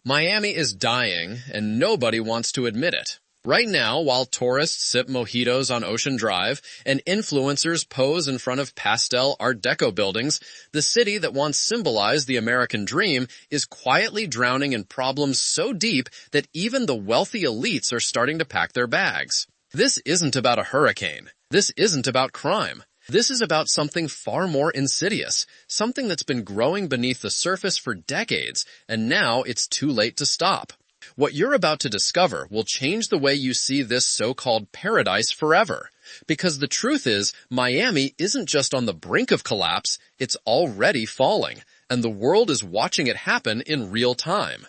Miami is dying, and nobody wants to admit it. Right now, while tourists sip mojitos on Ocean Drive and influencers pose in front of pastel Art Deco buildings, the city that once symbolized the American dream is quietly drowning in problems so deep that even the wealthy elites are starting to pack their bags. This isn't about a hurricane. This isn't about crime. This is about something far more insidious, something that's been growing beneath the surface for decades, and now it's too late to stop. What you're about to discover will change the way you see this so-called paradise forever. Because the truth is, Miami isn't just on the brink of collapse, it's already falling, and the world is watching it happen in real time.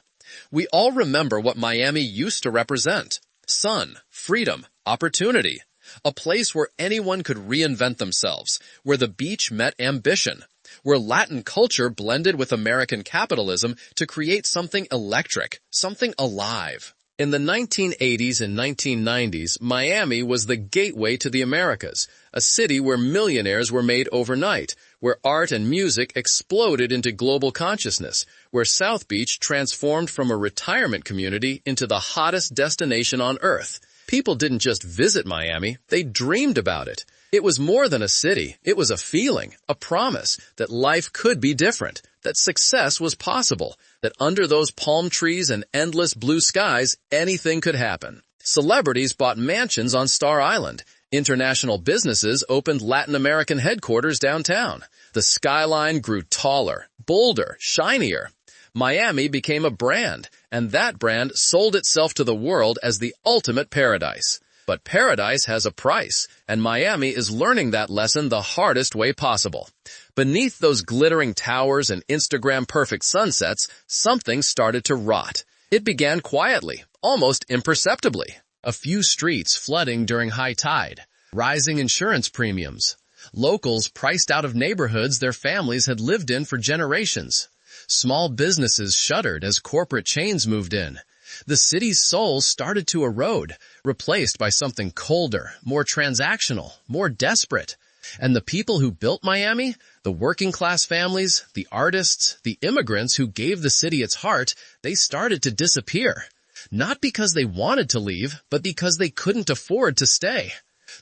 We all remember what Miami used to represent: sun, freedom, opportunity. A place where anyone could reinvent themselves, where the beach met ambition, where Latin culture blended with American capitalism to create something electric, something alive. In the 1980s and 1990s, Miami was the gateway to the Americas, a city where millionaires were made overnight, where art and music exploded into global consciousness, where South Beach transformed from a retirement community into the hottest destination on earth. People didn't just visit Miami, they dreamed about it. It was more than a city, it was a feeling, a promise that life could be different, that success was possible, that under those palm trees and endless blue skies, anything could happen. Celebrities bought mansions on Star Island. International businesses opened Latin American headquarters downtown. The skyline grew taller, bolder, shinier. Miami became a brand, and that brand sold itself to the world as the ultimate paradise. But paradise has a price, and Miami is learning that lesson the hardest way possible. Beneath those glittering towers and Instagram-perfect sunsets, something started to rot. It began quietly, almost imperceptibly. A few streets flooding during high tide, rising insurance premiums, locals priced out of neighborhoods their families had lived in for generations. Small businesses shuttered as corporate chains moved in. The city's soul started to erode, replaced by something colder, more transactional, more desperate. And the people who built Miami, the working-class families, the artists, the immigrants who gave the city its heart, they started to disappear. Not because they wanted to leave, but because they couldn't afford to stay.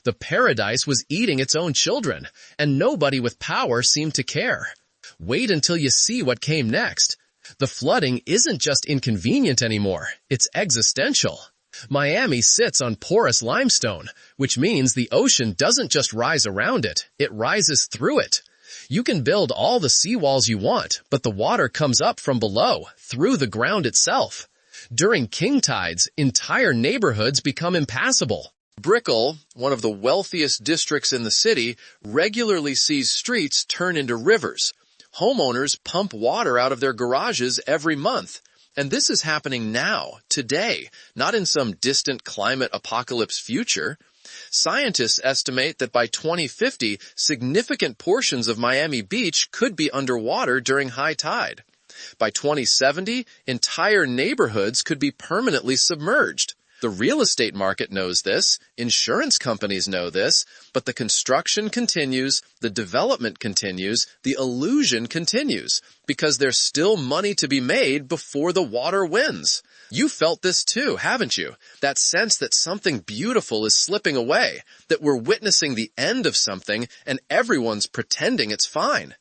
The paradise was eating its own children, and nobody with power seemed to care. Wait until you see what came next. The flooding isn't just inconvenient anymore, it's existential. Miami sits on porous limestone, which means the ocean doesn't just rise around it, it rises through it. You can build all the seawalls you want, but the water comes up from below, through the ground itself. During king tides, entire neighborhoods become impassable. Brickell, one of the wealthiest districts in the city, regularly sees streets turn into rivers. Homeowners pump water out of their garages every month. And this is happening now, today, not in some distant climate apocalypse future. Scientists estimate that by 2050, significant portions of Miami Beach could be underwater during high tide. By 2070, entire neighborhoods could be permanently submerged. The real estate market knows this, insurance companies know this, but the construction continues, the development continues, the illusion continues, because there's still money to be made before the water wins. You felt this too, haven't you? That sense that something beautiful is slipping away, that we're witnessing the end of something and everyone's pretending it's fine.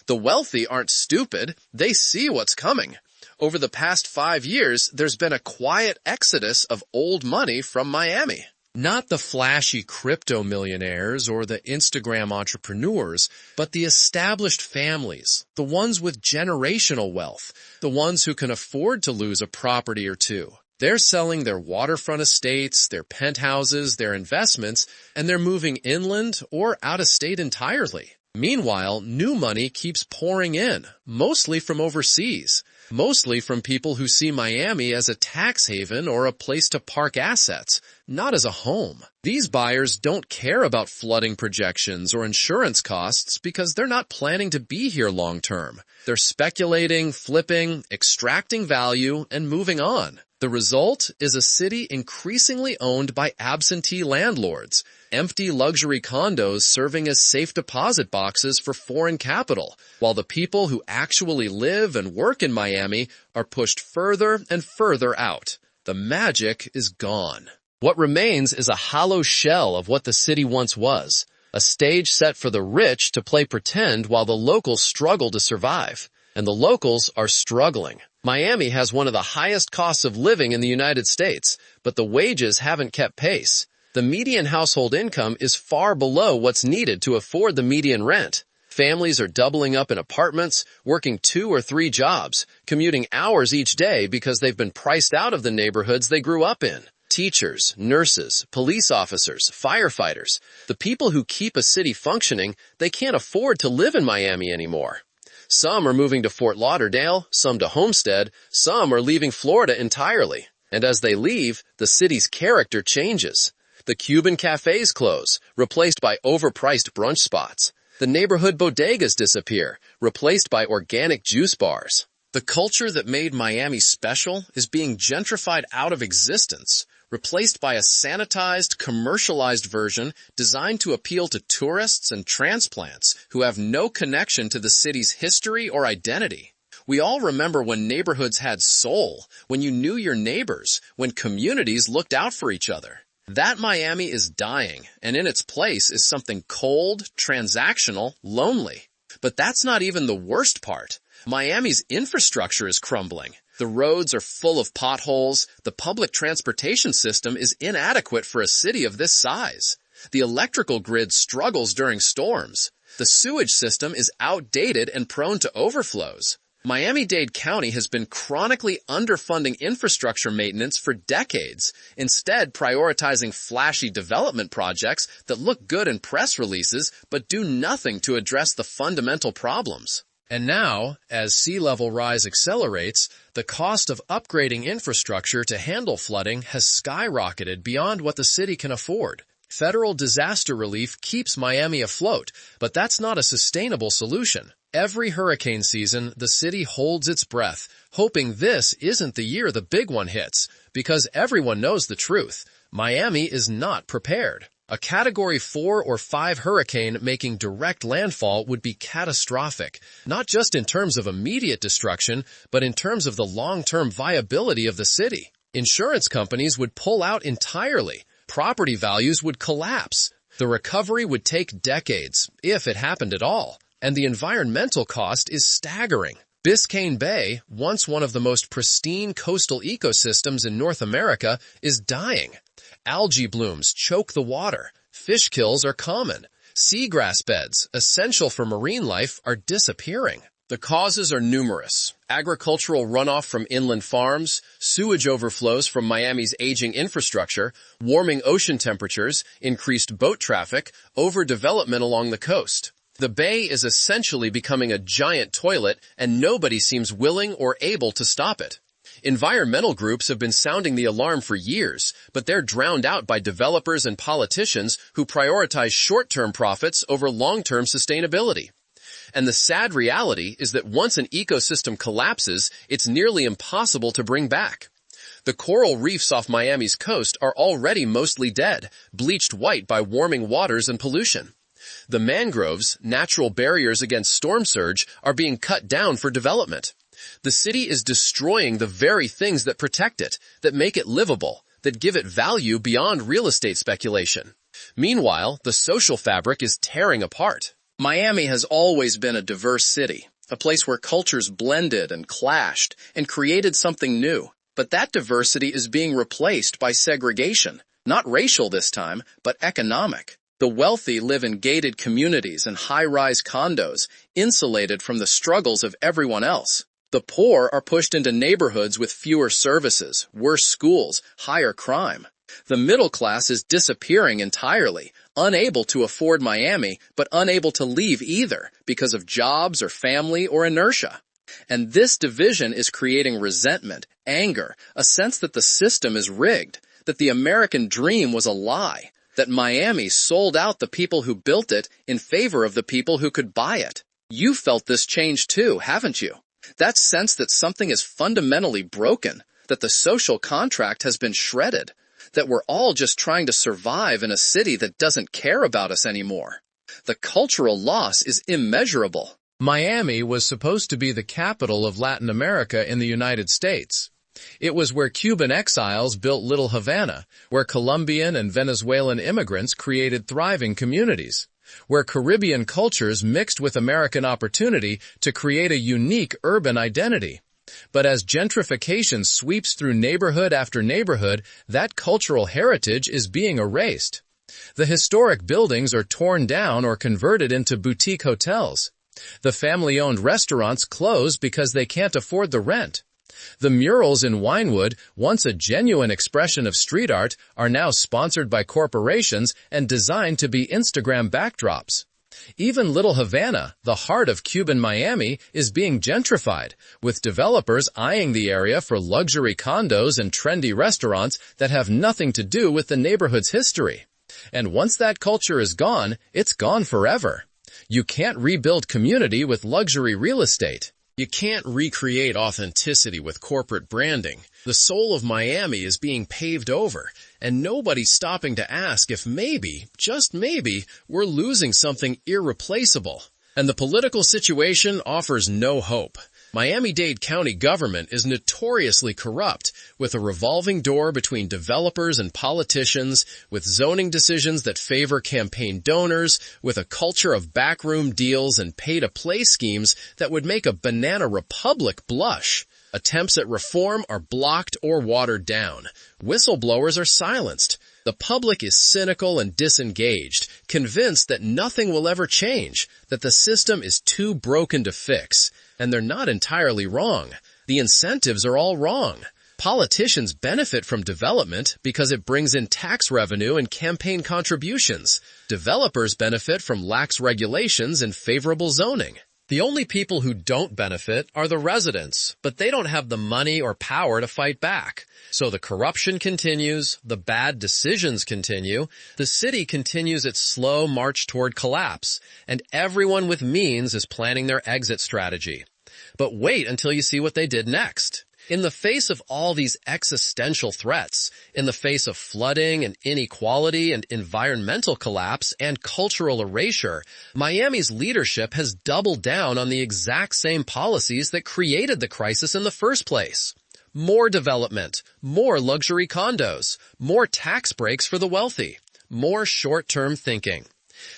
The wealthy aren't stupid, they see what's coming. Over the past 5 years, there's been a quiet exodus of old money from Miami. Not the flashy crypto millionaires or the Instagram entrepreneurs, but the established families, the ones with generational wealth, the ones who can afford to lose a property or two. They're selling their waterfront estates, their penthouses, their investments, and they're moving inland or out of state entirely. Meanwhile, new money keeps pouring in, mostly from overseas. Mostly from people who see Miami as a tax haven or a place to park assets, not as a home. These buyers don't care about flooding projections or insurance costs because they're not planning to be here long term. They're speculating, flipping, extracting value, and moving on. The The result is a city increasingly owned by absentee landlords, empty luxury condos serving as safe deposit boxes for foreign capital, while the people who actually live and work in Miami are pushed further and further out. The magic is gone. What remains is a hollow shell of what the city once was, a stage set for the rich to play pretend while the locals struggle to survive. And the locals are struggling. Miami has one of the highest costs of living in the United States, but the wages haven't kept pace. The median household income is far below what's needed to afford the median rent. Families are doubling up in apartments, working 2 or 3 jobs, commuting hours each day because they've been priced out of the neighborhoods they grew up in. Teachers, nurses, police officers, firefighters, the people who keep a city functioning, they can't afford to live in Miami anymore. Some are moving to Fort Lauderdale, some to Homestead, some are leaving Florida entirely. And as they leave, the city's character changes. The Cuban cafes close, replaced by overpriced brunch spots. The neighborhood bodegas disappear, replaced by organic juice bars. The culture that made Miami special is being gentrified out of existence, replaced by a sanitized, commercialized version designed to appeal to tourists and transplants who have no connection to the city's history or identity. We all remember when neighborhoods had soul, when you knew your neighbors, when communities looked out for each other. That Miami is dying, and in its place is something cold, transactional, lonely. But that's not even the worst part. Miami's infrastructure is crumbling. The roads are full of potholes. The public transportation system is inadequate for a city of this size. The electrical grid struggles during storms. The sewage system is outdated and prone to overflows. Miami-Dade County has been chronically underfunding infrastructure maintenance for decades, instead prioritizing flashy development projects that look good in press releases but do nothing to address the fundamental problems. And now, as sea level rise accelerates, the cost of upgrading infrastructure to handle flooding has skyrocketed beyond what the city can afford. Federal disaster relief keeps Miami afloat, but that's not a sustainable solution. Every hurricane season, the city holds its breath, hoping this isn't the year the big one hits, because everyone knows the truth. Miami is not prepared. A Category 4 or 5 hurricane making direct landfall would be catastrophic, not just in terms of immediate destruction, but in terms of the long-term viability of the city. Insurance companies would pull out entirely. Property values would collapse. The recovery would take decades, if it happened at all. And the environmental cost is staggering. Biscayne Bay, once one of the most pristine coastal ecosystems in North America, is dying. Algae blooms choke the water. Fish kills are common. Seagrass beds, essential for marine life, are disappearing. The causes are numerous. Agricultural runoff from inland farms, sewage overflows from Miami's aging infrastructure, warming ocean temperatures, increased boat traffic, overdevelopment along the coast. The bay is essentially becoming a giant toilet, and nobody seems willing or able to stop it. Environmental groups have been sounding the alarm for years, but they're drowned out by developers and politicians who prioritize short-term profits over long-term sustainability. And the sad reality is that once an ecosystem collapses, it's nearly impossible to bring back. The coral reefs off Miami's coast are already mostly dead, bleached white by warming waters and pollution. The mangroves, natural barriers against storm surge, are being cut down for development. The city is destroying the very things that protect it, that make it livable, that give it value beyond real estate speculation. Meanwhile, the social fabric is tearing apart. Miami has always been a diverse city, a place where cultures blended and clashed and created something new. But that diversity is being replaced by segregation, not racial this time, but economic. The wealthy live in gated communities and high-rise condos, insulated from the struggles of everyone else. The poor are pushed into neighborhoods with fewer services, worse schools, higher crime. The middle class is disappearing entirely, unable to afford Miami, but unable to leave either because of jobs or family or inertia. And this division is creating resentment, anger, a sense that the system is rigged, that the American dream was a lie, that Miami sold out the people who built it in favor of the people who could buy it. You felt this change too, haven't you? That sense that something is fundamentally broken, that the social contract has been shredded, that we're all just trying to survive in a city that doesn't care about us anymore. The cultural loss is immeasurable. Miami was supposed to be the capital of Latin America in the United States. It was where Cuban exiles built Little Havana, where Colombian and Venezuelan immigrants created thriving communities, where Caribbean cultures mixed with American opportunity to create a unique urban identity. But as gentrification sweeps through neighborhood after neighborhood, that cultural heritage is being erased. The historic buildings are torn down or converted into boutique hotels. The family-owned restaurants close because they can't afford the rent. The murals in Winewood, once a genuine expression of street art, are now sponsored by corporations and designed to be Instagram backdrops. Even Little Havana, the heart of Cuban Miami, is being gentrified, with developers eyeing the area for luxury condos and trendy restaurants that have nothing to do with the neighborhood's history. And once that culture is gone, it's gone forever. You can't rebuild community with luxury real estate. You can't recreate authenticity with corporate branding. The soul of Miami is being paved over, and nobody's stopping to ask if maybe, just maybe, we're losing something irreplaceable. And the political situation offers no hope. Miami-Dade County government is notoriously corrupt, with a revolving door between developers and politicians, with zoning decisions that favor campaign donors, with a culture of backroom deals and pay-to-play schemes that would make a banana republic blush. Attempts at reform are blocked or watered down. Whistleblowers are silenced. The public is cynical and disengaged, convinced that nothing will ever change, that the system is too broken to fix. And they're not entirely wrong. The incentives are all wrong. Politicians benefit from development because it brings in tax revenue and campaign contributions. Developers benefit from lax regulations and favorable zoning. The only people who don't benefit are the residents, but they don't have the money or power to fight back. So the corruption continues, the bad decisions continue, the city continues its slow march toward collapse, and everyone with means is planning their exit strategy. But wait until you see what they did next. In the face of all these existential threats, in the face of flooding and inequality and environmental collapse and cultural erasure, Miami's leadership has doubled down on the exact same policies that created the crisis in the first place. More development, more luxury condos, more tax breaks for the wealthy, more short-term thinking.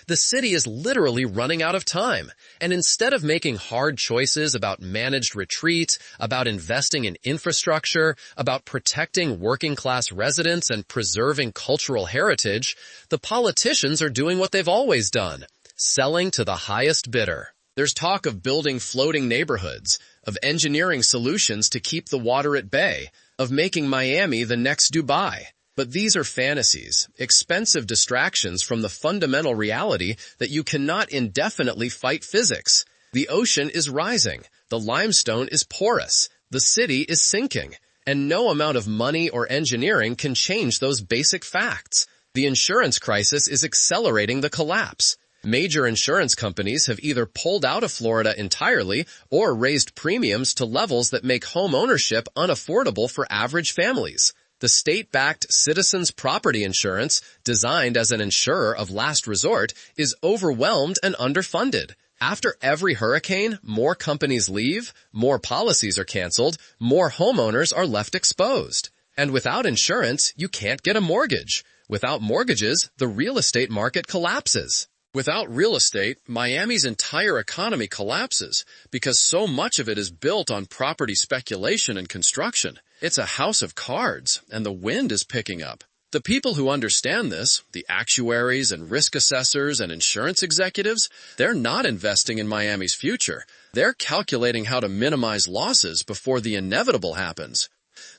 The city is literally running out of time, and instead of making hard choices about managed retreat, about investing in infrastructure, about protecting working-class residents and preserving cultural heritage, the politicians are doing what they've always done, selling to the highest bidder. There's talk of building floating neighborhoods, of engineering solutions to keep the water at bay, of making Miami the next Dubai. But these are fantasies, expensive distractions from the fundamental reality that you cannot indefinitely fight physics. The ocean is rising, the limestone is porous, the city is sinking, and no amount of money or engineering can change those basic facts. The insurance crisis is accelerating the collapse. Major insurance companies have either pulled out of Florida entirely or raised premiums to levels that make home ownership unaffordable for average families. The state-backed Citizens Property Insurance, designed as an insurer of last resort, is overwhelmed and underfunded. After every hurricane, more companies leave, more policies are canceled, more homeowners are left exposed. And without insurance, you can't get a mortgage. Without mortgages, the real estate market collapses. Without real estate, Miami's entire economy collapses because so much of it is built on property speculation and construction. It's a house of cards, and the wind is picking up. The people who understand this, the actuaries and risk assessors and insurance executives, they're not investing in Miami's future. They're calculating how to minimize losses before the inevitable happens.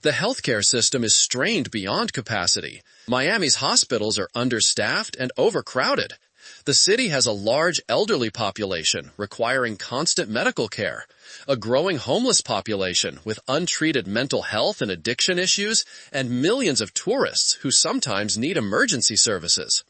The healthcare system is strained beyond capacity. Miami's hospitals are understaffed and overcrowded. The city has a large elderly population requiring constant medical care, a growing homeless population with untreated mental health and addiction issues, and millions of tourists who sometimes need emergency services.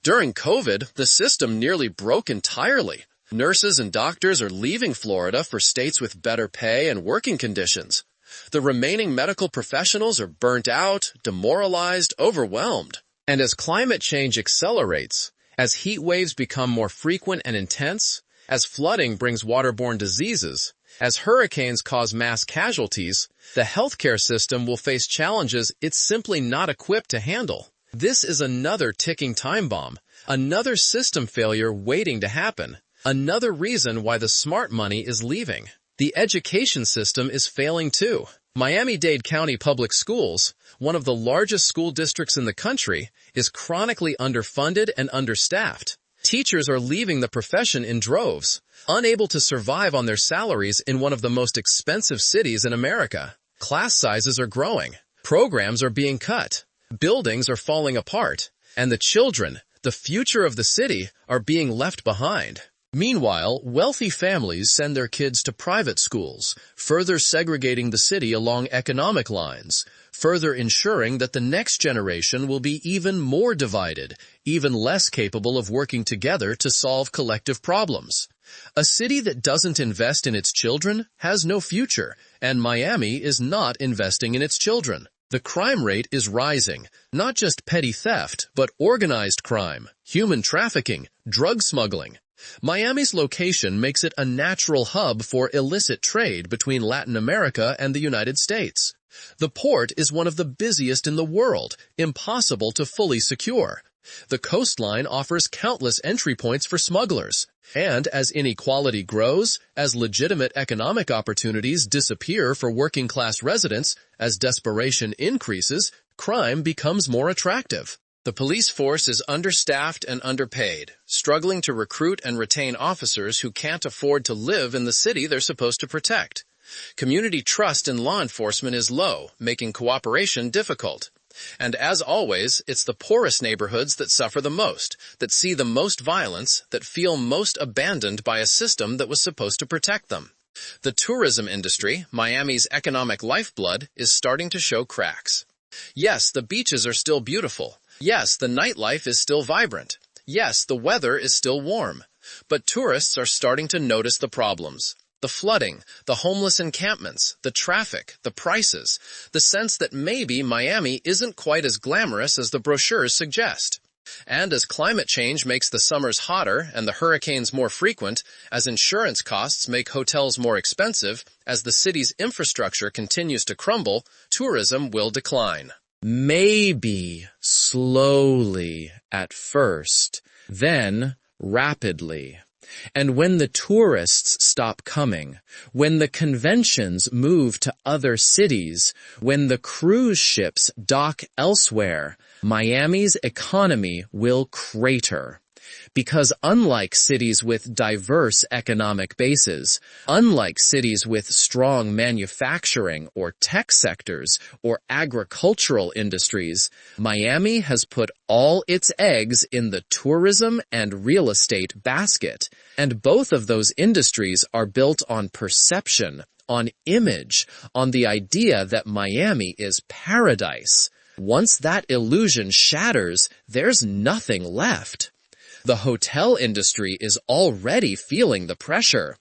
During COVID, the system nearly broke entirely. Nurses and doctors are leaving Florida for states with better pay and working conditions. The remaining medical professionals are burnt out, demoralized, overwhelmed. And as climate change accelerates, as heat waves become more frequent and intense, as flooding brings waterborne diseases, as hurricanes cause mass casualties, the healthcare system will face challenges it's simply not equipped to handle. This is another ticking time bomb, another system failure waiting to happen, another reason why the smart money is leaving. The education system is failing too. Miami-Dade County Public Schools, one of the largest school districts in the country, is chronically underfunded and understaffed. Teachers are leaving the profession in droves, unable to survive on their salaries in one of the most expensive cities in America. Class sizes are growing, programs are being cut, buildings are falling apart, and the children, the future of the city, are being left behind. Meanwhile, wealthy families send their kids to private schools, further segregating the city along economic lines, further ensuring that the next generation will be even more divided, even less capable of working together to solve collective problems. A city that doesn't invest in its children has no future, and Miami is not investing in its children. The crime rate is rising, not just petty theft, but organized crime, human trafficking, drug smuggling. Miami's location makes it a natural hub for illicit trade between Latin America and the United States. The port is one of the busiest in the world, impossible to fully secure. The coastline offers countless entry points for smugglers. And as inequality grows, as legitimate economic opportunities disappear for working-class residents, as desperation increases, crime becomes more attractive. The police force is understaffed and underpaid, struggling to recruit and retain officers who can't afford to live in the city they're supposed to protect. Community trust in law enforcement is low, making cooperation difficult. And as always, it's the poorest neighborhoods that suffer the most, that see the most violence, that feel most abandoned by a system that was supposed to protect them. The tourism industry, Miami's economic lifeblood, is starting to show cracks. Yes, the beaches are still beautiful. Yes, the nightlife is still vibrant. Yes, the weather is still warm. But tourists are starting to notice the problems. The flooding, the homeless encampments, the traffic, the prices, the sense that maybe Miami isn't quite as glamorous as the brochures suggest. And as climate change makes the summers hotter and the hurricanes more frequent, as insurance costs make hotels more expensive, as the city's infrastructure continues to crumble, tourism will decline. Maybe slowly at first, then rapidly. And when the tourists stop coming, when the conventions move to other cities, when the cruise ships dock elsewhere, Miami's economy will crater. Because unlike cities with diverse economic bases, unlike cities with strong manufacturing or tech sectors or agricultural industries, Miami has put all its eggs in the tourism and real estate basket, and both of those industries are built on perception, on image, on the idea that Miami is paradise. Once that illusion shatters, there's nothing left. The hotel industry is already feeling the pressure.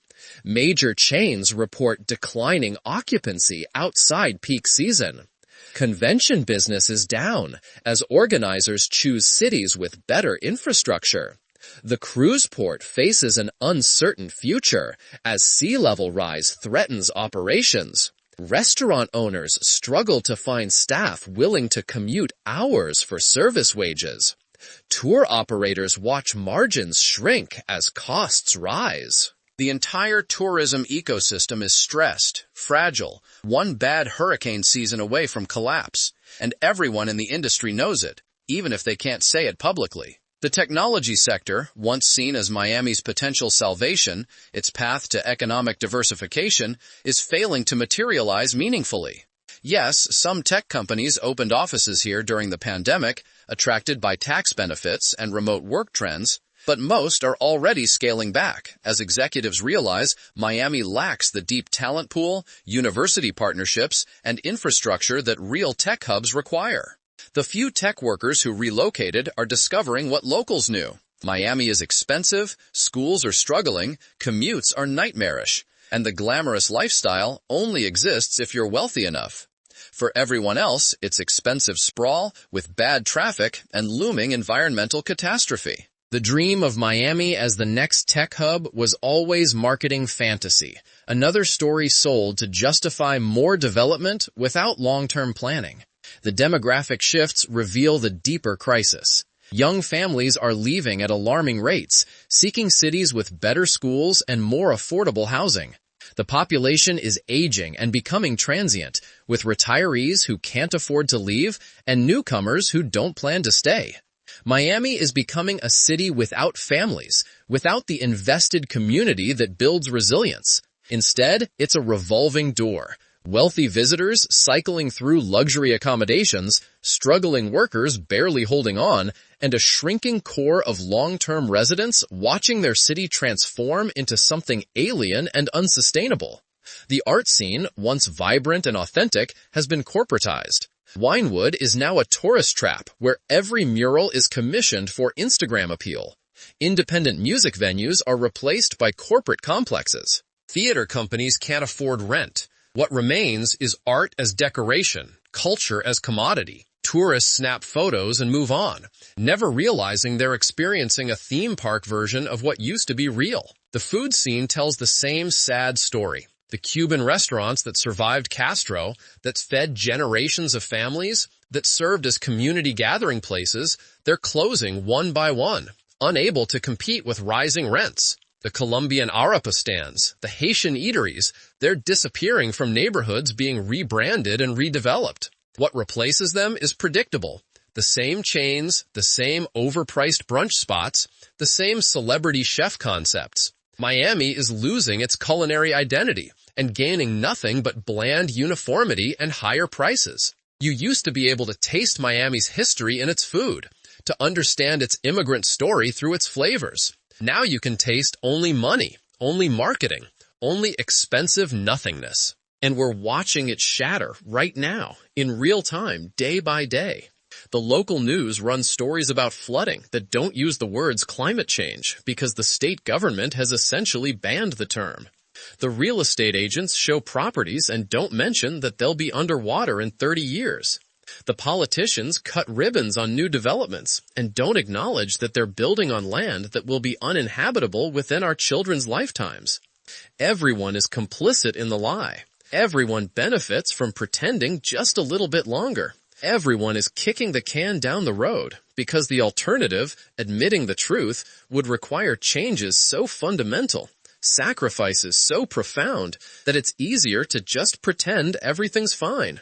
Major chains report declining occupancy outside peak season. Convention business is down as organizers choose cities with better infrastructure. The cruise port faces an uncertain future as sea level rise threatens operations. Restaurant owners struggle to find staff willing to commute hours for service wages. Tour operators watch margins shrink as costs rise. The entire tourism ecosystem is stressed, fragile, one bad hurricane season away from collapse, and everyone in the industry knows it, even if they can't say it publicly. The technology sector, once seen as Miami's potential salvation, its path to economic diversification, is failing to materialize meaningfully. Yes, some tech companies opened offices here during the pandemic, attracted by tax benefits and remote work trends, but most are already scaling back as executives realize Miami lacks the deep talent pool, university partnerships, and infrastructure that real tech hubs require. The few tech workers who relocated are discovering what locals knew. Miami is expensive, schools are struggling, commutes are nightmarish. And the glamorous lifestyle only exists if you're wealthy enough. For everyone else, it's expensive sprawl with bad traffic and looming environmental catastrophe. The dream of Miami as the next tech hub was always marketing fantasy, another story sold to justify more development without long-term planning. The demographic shifts reveal the deeper crisis. Young families are leaving at alarming rates, seeking cities with better schools and more affordable housing. The population is aging and becoming transient, with retirees who can't afford to leave and newcomers who don't plan to stay. Miami is becoming a city without families, without the invested community that builds resilience. Instead, it's a revolving door. Wealthy visitors cycling through luxury accommodations, struggling workers barely holding on, and a shrinking core of long-term residents watching their city transform into something alien and unsustainable. The art scene, once vibrant and authentic, has been corporatized. Winewood is now a tourist trap where every mural is commissioned for Instagram appeal. Independent music venues are replaced by corporate complexes. Theater companies can't afford rent. What remains is art as decoration, culture as commodity. Tourists snap photos and move on, never realizing they're experiencing a theme park version of what used to be real. The food scene tells the same sad story. The Cuban restaurants that survived Castro, that fed generations of families, that served as community gathering places, they're closing one by one, unable to compete with rising rents. The Colombian arepa stands, the Haitian eateries, they're disappearing from neighborhoods being rebranded and redeveloped. What replaces them is predictable. The same chains, the same overpriced brunch spots, the same celebrity chef concepts. Miami is losing its culinary identity and gaining nothing but bland uniformity and higher prices. You used to be able to taste Miami's history in its food, to understand its immigrant story through its flavors. Now you can taste only money, only marketing, only expensive nothingness. And we're watching it shatter right now, in real time, day by day. The local news runs stories about flooding that don't use the words climate change because the state government has essentially banned the term. The real estate agents show properties and don't mention that they'll be underwater in 30 years. The politicians cut ribbons on new developments and don't acknowledge that they're building on land that will be uninhabitable within our children's lifetimes. Everyone is complicit in the lie. Everyone benefits from pretending just a little bit longer. Everyone is kicking the can down the road because the alternative, admitting the truth, would require changes so fundamental, sacrifices so profound, that it's easier to just pretend everything's fine.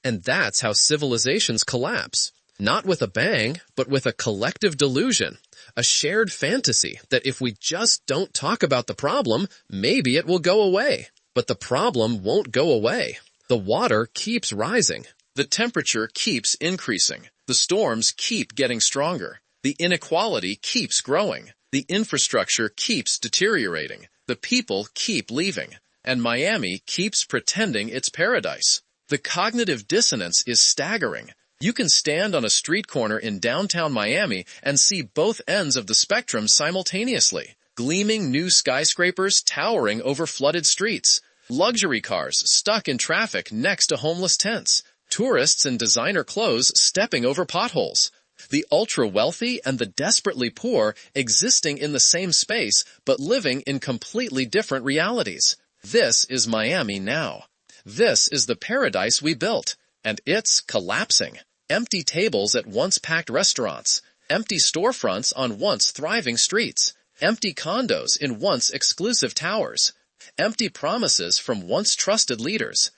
And that's how civilizations collapse. Not with a bang, but with a collective delusion, a shared fantasy that if we just don't talk about the problem, maybe it will go away. But the problem won't go away. The water keeps rising. The temperature keeps increasing. The storms keep getting stronger. The inequality keeps growing. The infrastructure keeps deteriorating. The people keep leaving. And Miami keeps pretending it's paradise. The cognitive dissonance is staggering. You can stand on a street corner in downtown Miami and see both ends of the spectrum simultaneously. Gleaming new skyscrapers towering over flooded streets. Luxury cars stuck in traffic next to homeless tents. Tourists in designer clothes stepping over potholes. The ultra-wealthy and the desperately poor existing in the same space but living in completely different realities. This is Miami now. This is the paradise we built, and it's collapsing. Empty tables at once packed restaurants. Empty storefronts on once thriving streets. Empty condos in once exclusive towers. Empty promises from once trusted leaders.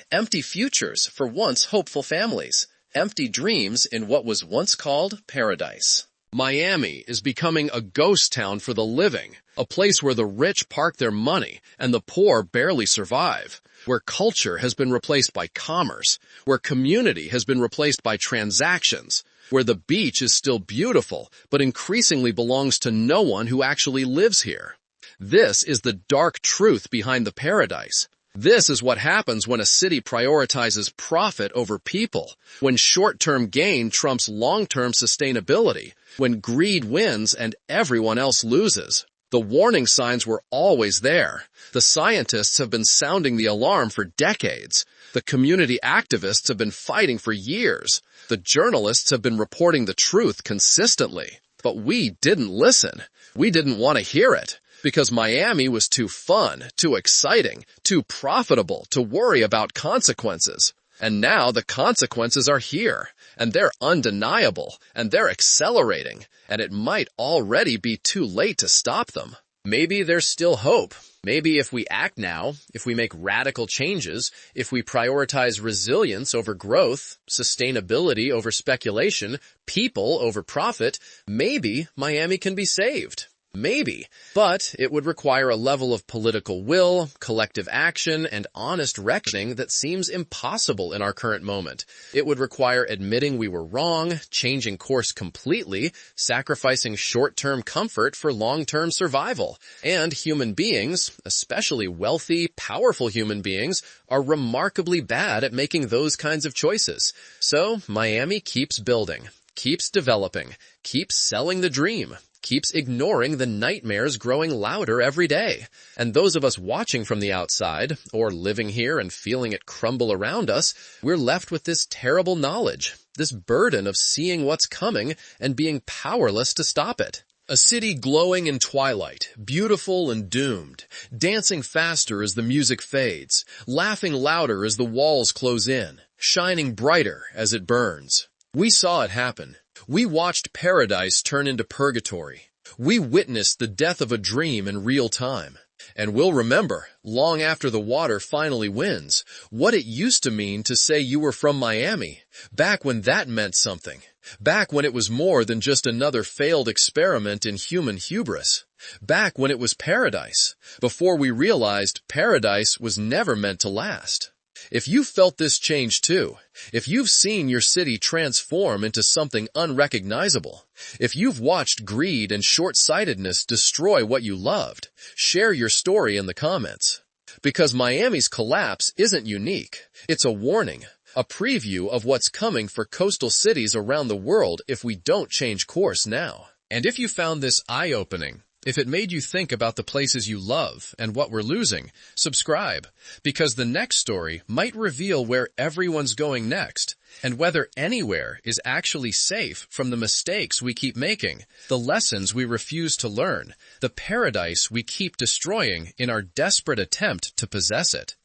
Empty futures for once hopeful families. Empty dreams in what was once called paradise. Miami is becoming a ghost town for the living, a place where the rich park their money and the poor barely survive, where culture has been replaced by commerce, where community has been replaced by transactions, where the beach is still beautiful but increasingly belongs to no one who actually lives here. This is the dark truth behind the paradise. This is what happens when a city prioritizes profit over people, when short-term gain trumps long-term sustainability, when greed wins and everyone else loses. The warning signs were always there. The scientists have been sounding the alarm for decades. The community activists have been fighting for years. The journalists have been reporting the truth consistently. But we didn't listen. We didn't want to hear it. Because Miami was too fun, too exciting, too profitable to worry about consequences. And now the consequences are here, and they're undeniable, and they're accelerating, and it might already be too late to stop them. Maybe there's still hope. Maybe if we act now, if we make radical changes, if we prioritize resilience over growth, sustainability over speculation, people over profit, maybe Miami can be saved. Maybe. But it would require a level of political will, collective action, and honest reckoning that seems impossible in our current moment. It would require admitting we were wrong, changing course completely, sacrificing short-term comfort for long-term survival. And human beings, especially wealthy, powerful human beings, are remarkably bad at making those kinds of choices. So Miami keeps building, keeps developing, keeps selling the dream, keeps ignoring the nightmares growing louder every day. And those of us watching from the outside, or living here and feeling it crumble around us, we're left with this terrible knowledge, this burden of seeing what's coming and being powerless to stop it. A city glowing in twilight, beautiful and doomed, dancing faster as the music fades, laughing louder as the walls close in, shining brighter as it burns. We saw it happen. We watched paradise turn into purgatory. We witnessed the death of a dream in real time. And we'll remember, long after the water finally wins, what it used to mean to say you were from Miami, back when that meant something, back when it was more than just another failed experiment in human hubris, back when it was paradise, before we realized paradise was never meant to last. If you felt this change too, if you've seen your city transform into something unrecognizable, if you've watched greed and short-sightedness destroy what you loved, share your story in the comments. Because Miami's collapse isn't unique. It's a warning, a preview of what's coming for coastal cities around the world if we don't change course now. And if you found this eye-opening, if it made you think about the places you love and what we're losing, subscribe, because the next story might reveal where everyone's going next, and whether anywhere is actually safe from the mistakes we keep making, the lessons we refuse to learn, the paradise we keep destroying in our desperate attempt to possess it.